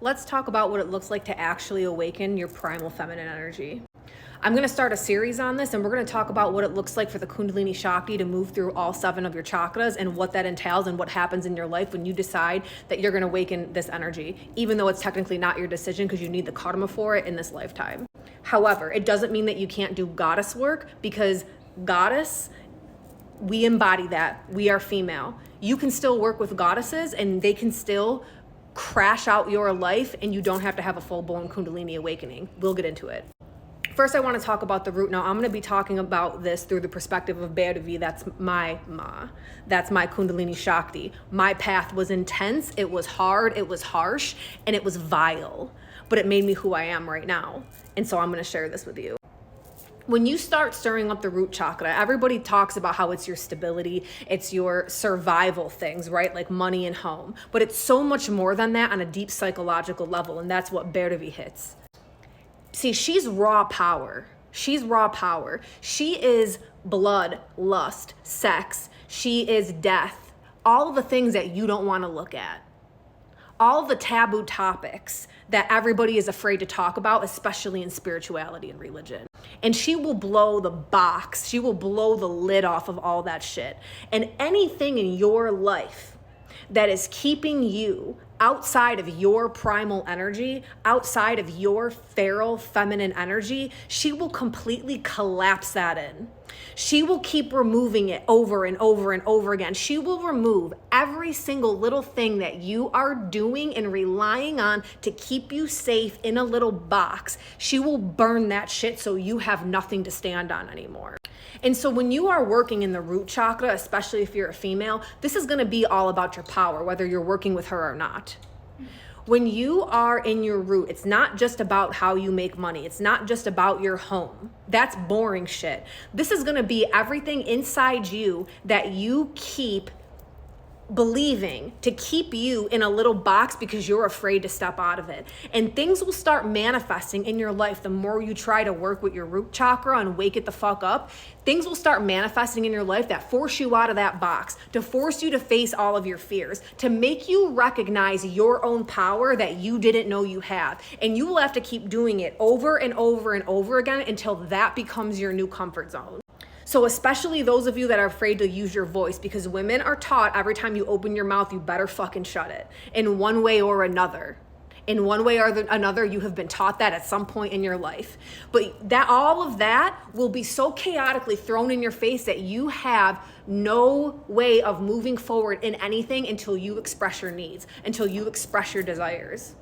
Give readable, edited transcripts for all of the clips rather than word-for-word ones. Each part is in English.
Let's talk about what it looks like to actually awaken your primal feminine energy. I'm going to start a series on this, and we're going to talk about what it looks like for the Kundalini Shakti to move through all 7 of your chakras and what that entails and what happens in your life when you decide that you're going to awaken this energy, even though it's technically not your decision because you need the karma for it in this lifetime. However, it doesn't mean that you can't do goddess work, because goddess, we embody that. We are female. You can still work with goddesses and they can still crash out your life, and you don't have to have a full-blown Kundalini awakening. We'll get into it. First, I want to talk about the root. Now, I'm going to be talking about this through the perspective of Bhairavi. That's my Ma. That's my Kundalini Shakti. My path was intense. It was hard. It was harsh. And it was vile. But it made me who I am right now. And so I'm going to share this with you. When you start stirring up the root chakra, everybody talks about how it's your stability, it's your survival things, right? Like money and home. But it's so much more than that on a deep psychological level. And that's what Bhairavi hits. See, she's raw power. She's raw power. She is blood, lust, sex. She is death. All of the things that you don't want to look at. All the taboo topics that everybody is afraid to talk about, especially in spirituality and religion. And she will blow the box. She will blow the lid off of all that shit. And anything in your life that is keeping you outside of your primal energy, outside of your feral feminine energy, she will completely collapse that in. She will keep removing it over and over and over again. She will remove every single little thing that you are doing and relying on to keep you safe in a little box. She will burn that shit so you have nothing to stand on anymore. And so when you are working in the root chakra, especially if you're a female, this is going to be all about your power, whether you're working with her or not. When you are in your root, it's not just about how you make money. It's not just about your home. That's boring shit. This is going to be everything inside you that you keep believing to keep you in a little box because you're afraid to step out of it. And things will start manifesting in your life the more you try to work with your root chakra and wake it the fuck up. Things will start manifesting in your life that force you out of that box, to force you to face all of your fears, to make you recognize your own power that you didn't know you have. And you will have to keep doing it over and over and over again until that becomes your new comfort zone. So especially those of you that are afraid to use your voice, because women are taught every time you open your mouth, you better fucking shut it in one way or another. In one way or another, you have been taught that at some point in your life. But that all of that will be so chaotically thrown in your face that you have no way of moving forward in anything until you express your needs, until you express your desires.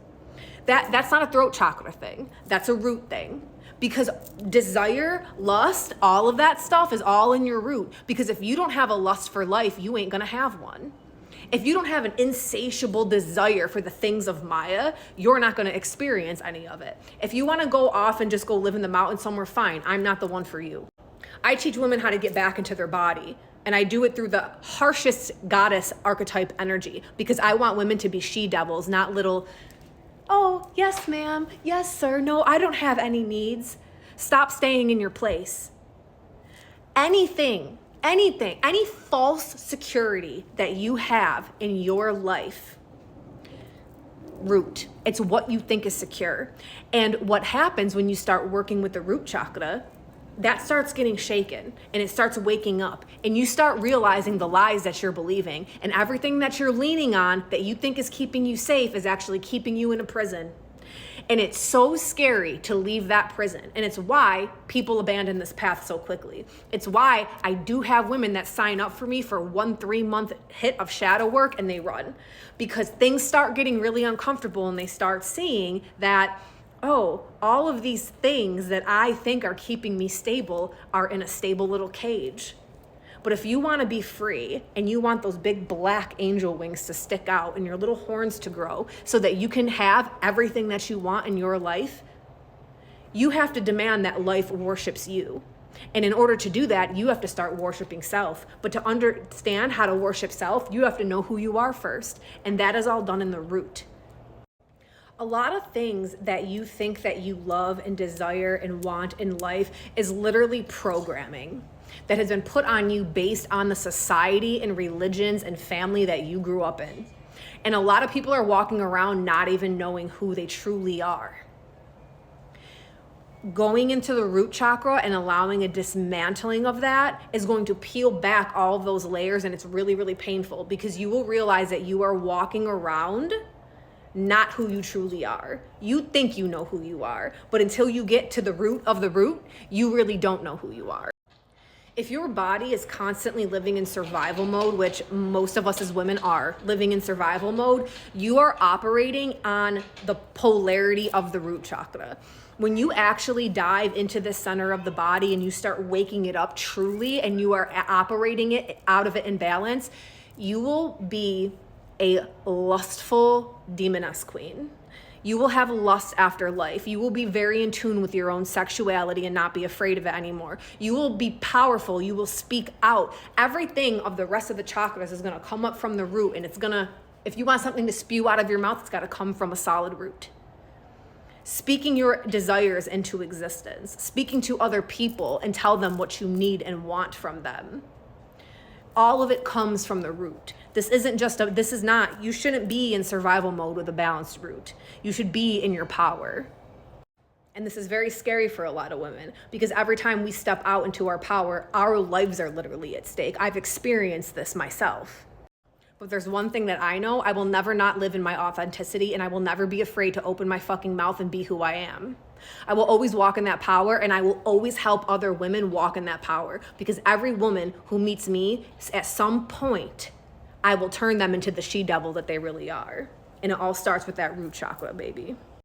That's not a throat chakra thing. That's a root thing. Because desire, lust, all of that stuff is all in your root. Because if you don't have a lust for life, you ain't gonna have one. If you don't have an insatiable desire for the things of Maya, you're not gonna experience any of it. If you wanna go off and just go live in the mountains somewhere, fine, I'm not the one for you. I teach women how to get back into their body. And I do it through the harshest goddess archetype energy. Because I want women to be she-devils, not little, oh, yes, ma'am. Yes, sir. No, I don't have any needs. Stop staying in your place. Anything, any false security that you have in your life, root. It's what you think is secure. And what happens when you start working with the root chakra, that starts getting shaken and it starts waking up, and you start realizing the lies that you're believing, and everything that you're leaning on that you think is keeping you safe is actually keeping you in a prison. And it's so scary to leave that prison. And it's why people abandon this path so quickly. It's why I do have women that sign up for me for 1 3-month hit of shadow work and they run, because things start getting really uncomfortable and they start seeing that, oh, all of these things that I think are keeping me stable are in a stable little cage. But if you want to be free and you want those big black angel wings to stick out and your little horns to grow so that you can have everything that you want in your life, you have to demand that life worships you. And in order to do that, you have to start worshiping self. But to understand how to worship self, you have to know who you are first. And that is all done in the root. A lot of things that you think that you love and desire and want in life is literally programming that has been put on you based on the society and religions and family that you grew up in. And a lot of people are walking around not even knowing who they truly are. Going into the root chakra and allowing a dismantling of that is going to peel back all of those layers, and it's really, really painful because you will realize that you are walking around not who you truly are. You think you know who you are, but until you get to the root of the root, you really don't know who you are. If your body is constantly living in survival mode, which most of us as women are living in survival mode, you are operating on the polarity of the root chakra. When you actually dive into the center of the body and you start waking it up truly and you are operating it out of it in balance, you will be a lustful demoness queen. You will have lust after life. You will be very in tune with your own sexuality and not be afraid of it anymore. You will be powerful. You will speak out. Everything of the rest of the chakras is going to come up from the root, and it's going to, if you want something to spew out of your mouth, it's got to come from a solid root. Speaking your desires into existence, speaking to other people and tell them what you need and want from them. All of it comes from the root. This is not, you shouldn't be in survival mode with a balanced root. You should be in your power. And this is very scary for a lot of women because every time we step out into our power, our lives are literally at stake. I've experienced this myself. But there's one thing that I know, I will never not live in my authenticity, and I will never be afraid to open my fucking mouth and be who I am. I will always walk in that power, and I will always help other women walk in that power, because every woman who meets me, at some point, I will turn them into the she-devil that they really are. And it all starts with that root chakra, baby.